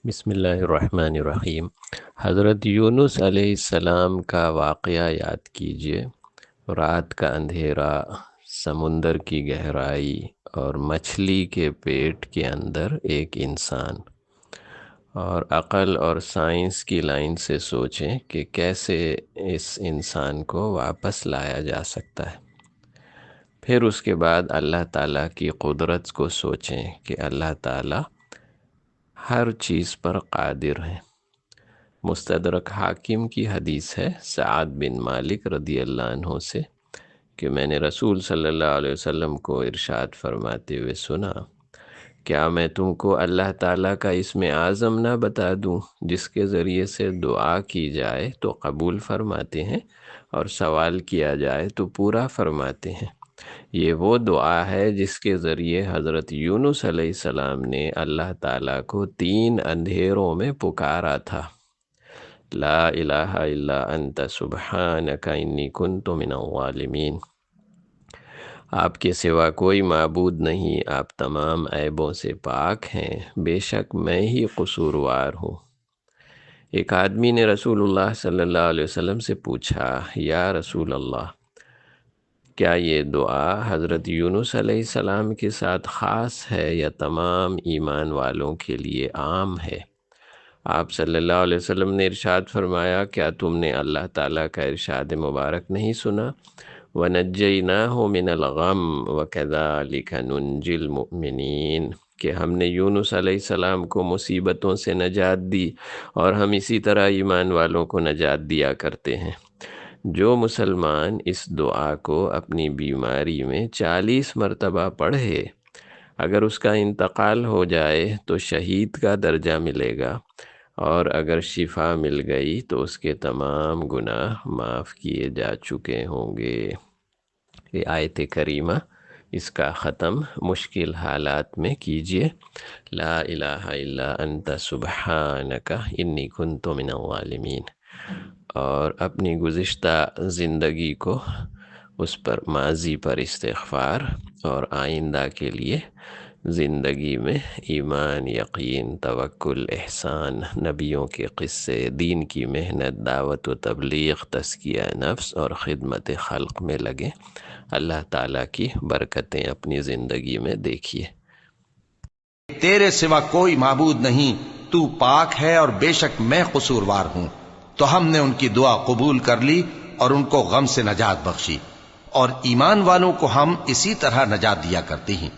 بسم اللہ الرحمن الرحیم۔ حضرت یونس علیہ السلام کا واقعہ یاد کیجیے۔ رات کا اندھیرا، سمندر کی گہرائی اور مچھلی کے پیٹ کے اندر ایک انسان، اور عقل اور سائنس کی لائن سے سوچیں کہ کیسے اس انسان کو واپس لایا جا سکتا ہے۔ پھر اس کے بعد اللہ تعالیٰ کی قدرت کو سوچیں کہ اللہ تعالیٰ ہر چیز پر قادر ہیں۔ مستدرک حاکم کی حدیث ہے سعد بن مالک رضی اللہ عنہ سے کہ میں نے رسول صلی اللہ علیہ وسلم کو ارشاد فرماتے ہوئے سنا، کیا میں تم کو اللہ تعالیٰ کا اسم اعظم نہ بتا دوں جس کے ذریعے سے دعا کی جائے تو قبول فرماتے ہیں اور سوال کیا جائے تو پورا فرماتے ہیں۔ یہ وہ دعا ہے جس کے ذریعے حضرت یونس علیہ السلام نے اللہ تعالیٰ کو 3 اندھیروں میں پکارا تھا، لا الہ الا انت سبحانک انی کنت من الظالمین۔ آپ کے سوا کوئی معبود نہیں، آپ تمام عیبوں سے پاک ہیں، بے شک میں ہی قصوروار ہوں۔ ایک آدمی نے رسول اللہ صلی اللہ علیہ وسلم سے پوچھا، یا رسول اللہ، کیا یہ دعا حضرت یونس علیہ السلام کے ساتھ خاص ہے یا تمام ایمان والوں کے لیے عام ہے؟ آپ صلی اللہ علیہ وسلم نے ارشاد فرمایا، کیا تم نے اللہ تعالیٰ کا ارشاد مبارک نہیں سنا؟ وَنَجَّيْنَاهُ مِنَ الْغَمِّ وَكَذَلِكَ نُنْجِي الْمُؤْمِنِينَ، کہ ہم نے یونس علیہ السلام کو مصیبتوں سے نجات دی اور ہم اسی طرح ایمان والوں کو نجات دیا کرتے ہیں۔ جو مسلمان اس دعا کو اپنی بیماری میں 40 مرتبہ پڑھے، اگر اس کا انتقال ہو جائے تو شہید کا درجہ ملے گا، اور اگر شفا مل گئی تو اس کے تمام گناہ معاف کیے جا چکے ہوں گے۔ یہ آیت کریمہ، اس کا ختم مشکل حالات میں کیجئے، لا الہ الا انت سبحانک انی کنت من الظالمین، اور اپنی گزشتہ زندگی کو اس پر ماضی پر استغفار اور آئندہ کے لیے زندگی میں ایمان، یقین، توکل، احسان، نبیوں کے قصے، دین کی محنت، دعوت و تبلیغ، تزکیہ نفس اور خدمت خلق میں لگیں۔ اللہ تعالیٰ کی برکتیں اپنی زندگی میں دیکھیے۔ تیرے سوا کوئی معبود نہیں، تو پاک ہے اور بے شک میں قصوروار ہوں۔ تو ہم نے ان کی دعا قبول کر لی اور ان کو غم سے نجات بخشی، اور ایمان والوں کو ہم اسی طرح نجات دیا کرتے ہیں۔